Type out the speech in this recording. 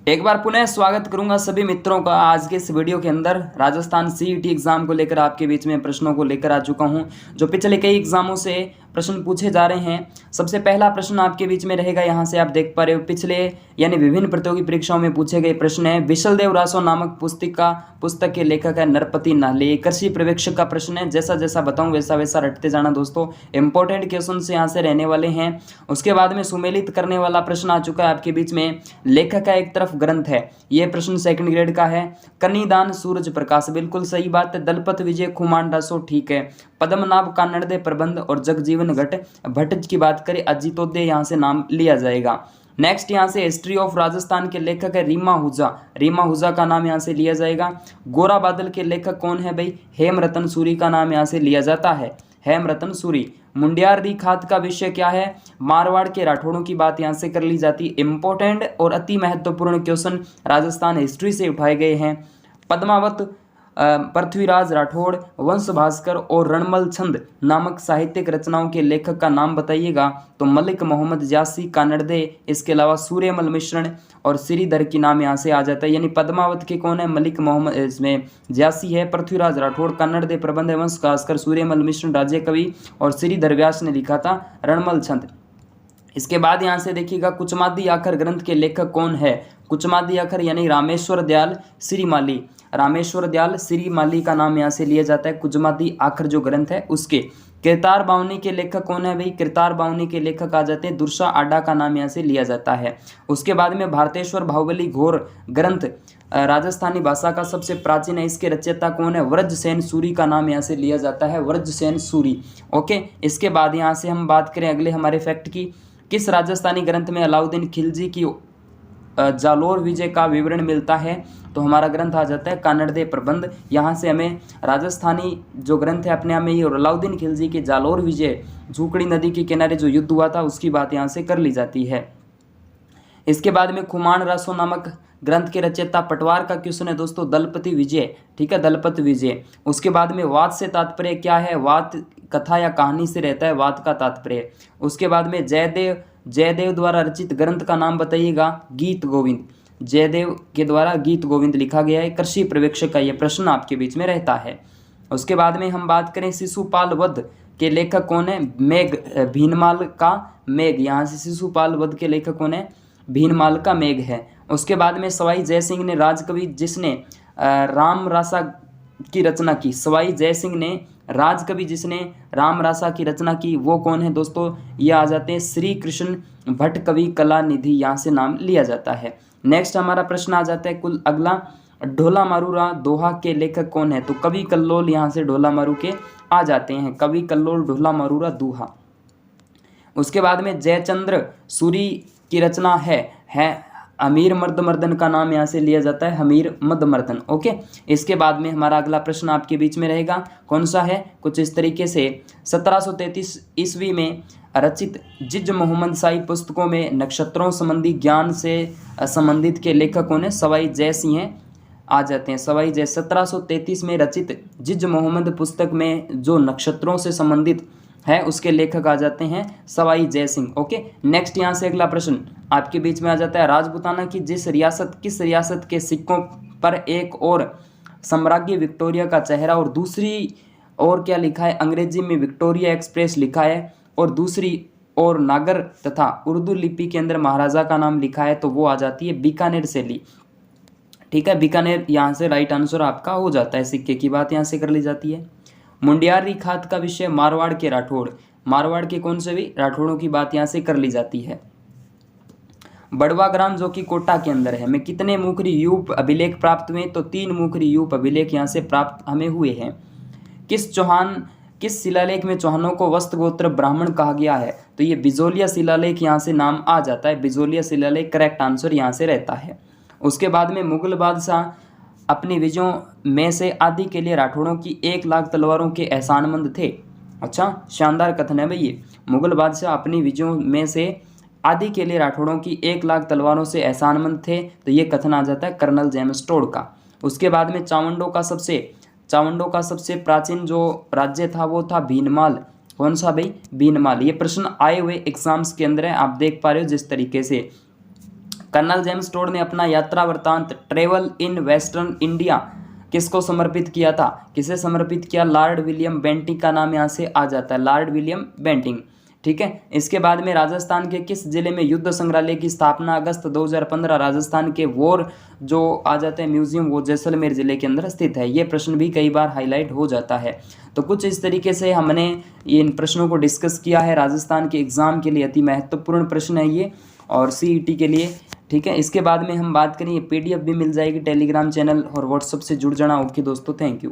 एक बार पुनः स्वागत करूंगा सभी मित्रों का। आज के इस वीडियो के अंदर राजस्थान सीईटी एग्जाम को लेकर आपके बीच में प्रश्नों को लेकर आ चुका हूं, जो पिछले कई एग्जामों से प्रश्न पूछे जा रहे हैं। सबसे पहला प्रश्न आपके बीच में रहेगा, यहां से आप देख पा रहे हो पिछले यानी विभिन्न प्रतियोगी परीक्षाओं में पूछे गए प्रश्न है। विशलदेव रासो नामक पुस्तक के लेखक है नरपति नाले। कृषि पर्यवेक्षक का प्रश्न है, जैसा जैसा बताऊं वैसा वैसा रटते जाना दोस्तों। इंपॉर्टेंट क्वेश्चन से यहाँ से रहने वाले हैं। उसके बाद में सुमेलित करने वाला प्रश्न आ चुका है आपके बीच में। लेखक का एक तरफ ग्रंथ है, ये प्रश्न सेकंड ग्रेड का है। कन्नीदान सूरज प्रकाश, बिल्कुल सही बात है। दलपत विजय खुमान रासो, ठीक है। पद्मनाभ कानड़दे प्रबंध और जगजीवन भट्ट की बात करें अजितोदय, यहाँ से नाम लिया जाएगा। नेक्स्ट यहाँ से हिस्ट्री ऑफ राजस्थान के लेखक है रीमा हुजा। रीमा हुजा का नाम यहाँ से लिया जाएगा। गोरा बादल के लेखक कौन है भाई? हेमरतन सूरी का नाम यहाँ से लिया जाता है, हेमरतन सूरी। मुंडियार दी खात का विषय क्या है? मारवाड़ के राठौड़ों की बात यहाँ से कर ली जाती है। इंपॉर्टेंट और अति महत्वपूर्ण क्वेश्चन राजस्थान हिस्ट्री से उठाए गए हैं। पद्मावत पृथ्वीराज राठौड़, वंश भास्कर और रणमल छंद नामक साहित्यिक रचनाओं के लेखक का नाम बताइएगा। तो मलिक मोहम्मद जासी, कानड़दे, इसके अलावा सूर्यमल मिश्रण और श्रीधर की नाम यहाँ से आ जाता है। यानी पद्मावत के कौन है? मलिक मोहम्मद, इसमें जासी है, पृथ्वीराज राठौड़, कानड़दे प्रबंध है, वंश भास्कर, सूर्यमल मिश्रण राज्य कवि और श्रीधर व्यास ने लिखा था रणमल छंद। इसके बाद यहाँ से देखिएगा कुचमादी आखर ग्रंथ के लेखक कौन है? कुचमादी आखर यानी रामेश्वर दयाल श्रीमाली। रामेश्वर दयाल श्रीमाली का नाम यहाँ से लिया जाता है कुचमादी आखर जो ग्रंथ है उसके। कृतार बावनी के लेखक कौन है भाई? कृतार बावनी के लेखक आ जाते हैं दुर्सा आडा का नाम यहाँ से लिया जाता है। उसके बाद में भारतेश्वर बाहुबली घोर ग्रंथ राजस्थानी भाषा का सबसे प्राचीन है, इसके रचयिता कौन है? व्रजसेन सूरी का नाम यहाँ से लिया जाता है, व्रजसेन सूरी। ओके, इसके बाद यहाँ से हम बात करें अगले हमारे फैक्ट की। किस राजस्थानी ग्रंथ में अलाउद्दीन खिलजी की जालोर विजय का विवरण मिलता है? तो हमारा ग्रंथ आ जाता है कानड़दे प्रबंध। यहाँ से हमें राजस्थानी जो ग्रंथ है अपने आप में ही और अलाउद्दीन खिलजी के जालोर विजय, झूकड़ी नदी के किनारे जो युद्ध हुआ था उसकी बात यहाँ से कर ली जाती है। इसके बाद में खुमान रासो नामक ग्रंथ के रचयिता पटवार का क्वेश्चन है दोस्तों दलपति विजय, ठीक है, दलपत विजय। उसके बाद में वात से तात्पर्य क्या है? वात कथा या कहानी से रहता है वात का तात्पर्य। उसके बाद में जयदेव द्वारा रचित ग्रंथ का नाम बताइएगा। गीत गोविंद, जयदेव के द्वारा गीत गोविंद लिखा गया है। कृषि पर्यवेक्षक का यह प्रश्न आपके बीच में रहता है। उसके बाद में हम बात करें शिशुपाल वध के लेखक कौन है? मेघ, भीनमाल का मेघ। यहाँ से शिशुपाल वध के लेखक कौन है? भीनमाल का मेघ है। उसके बाद में सवाई जयसिंह ने राजकवि जिसने राम रासा की रचना की, सवाई जयसिंह ने राजकवि जिसने राम रासा की रचना की वो कौन है दोस्तों? ये आ जाते हैं श्री कृष्ण भट्ट कवि कला निधि, यहाँ से नाम लिया जाता है। नेक्स्ट हमारा प्रश्न आ जाता है कुल अगला, ढोला मारूरा दोहा के लेखक कौन है? तो कवि कल्लोल यहाँ से ढोला मारू के आ जाते हैं, कवि कल्लोल ढोला मारूरा दोहा। उसके बाद में जयचंद्र सूरी की रचना है हमीर मर्दमर्दन का नाम यहाँ से लिया जाता है हमीर मर्दमर्दन। ओके, इसके बाद में हमारा अगला प्रश्न आपके बीच में रहेगा, कौन सा है? कुछ इस तरीके से 1733 ईस्वी में रचित जिज मोहम्मद शाही पुस्तकों में नक्षत्रों संबंधी ज्ञान से संबंधित के लेखक कौन है? सवाई जय सिंह आ जाते हैं, सवाई जय। 1733 में रचित जिज मोहम्मद पुस्तक में जो नक्षत्रों से संबंधित है उसके लेखक आ जाते हैं सवाई जय सिंह। ओके, नेक्स्ट यहाँ से अगला प्रश्न आपके बीच में आ जाता है, राजपूताना की किस रियासत के सिक्कों पर एक और साम्राज्य विक्टोरिया का चेहरा और दूसरी और क्या लिखा है? अंग्रेजी में विक्टोरिया एक्सप्रेस लिखा है और दूसरी और नागर तथा उर्दू लिपि के अंदर महाराजा का नाम लिखा है, तो वो आ जाती है बीकानेर शैली, ठीक है। बीकानेर यहाँ से राइट आंसर आपका हो जाता है, सिक्के की बात यहाँ से कर ली जाती है। मुंडियारी खात का विषय मारवाड़ के राठौड़, मारवाड़ के कौन से भी राठौड़ों की बात यहाँ से कर ली जाती है। बड़वा ग्राम जो कि कोटा के अंदर है, में कितने मुखरी यूप अभिलेख प्राप्त हुए? तो 3 मुखरी यूप अभिलेख यहाँ से प्राप्त हमें हुए हैं। किस शिलालेख में चौहानों को वस्त गोत्र ब्राह्मण कहा गया है? तो ये बिजोलिया शिलालेख यहाँ से नाम आ जाता है, बिजोलिया शिलालेख करेक्ट आंसर यहाँ से रहता है। उसके बाद में मुगल बादशाह अपनी विजयों में से आदि के लिए राठौड़ों की 1 लाख तलवारों के एहसानमंद थे। अच्छा, शानदार कथन है भाई ये। मुगल बादशाह अपनी विजयों में से आदि के लिए राठौड़ों की 1 लाख तलवारों से एहसानमंद थे, तो ये कथन आ जाता है कर्नल जेम्स टोड का। उसके बाद में चावंडों का सबसे प्राचीन जो राज्य था वो था भीनमाल। कौन सा भाई? भीनमाल। ये प्रश्न आए हुए एग्जाम्स के अंदर है, आप देख पा रहे हो जिस तरीके से कर्नल जेम्स टोड ने अपना यात्रा वृत्तांत ट्रेवल इन वेस्टर्न इंडिया किसको समर्पित किया था? किसे समर्पित किया? लॉर्ड विलियम बेंटिंग का नाम यहाँ से आ जाता है, लॉर्ड विलियम बेंटिंग। ठीक है। इसके बाद में राजस्थान के किस जिले में युद्ध संग्रहालय की स्थापना अगस्त 2015? राजस्थान के वॉर जो आ जाते हैं म्यूजियम, वो जैसलमेर जिले के अंदर स्थित है। ये प्रश्न भी कई बार हाईलाइट हो जाता है। तो कुछ इस तरीके से हमने इन प्रश्नों को डिस्कस किया है। राजस्थान के एग्जाम के लिए अति महत्वपूर्ण प्रश्न है ये, और CET के लिए। ठीक है। इसके बाद में हम बात करें, ये PDF भी मिल जाएगी टेलीग्राम चैनल और व्हाट्सएप से जुड़ जाना। ओके दोस्तों, थैंक यू।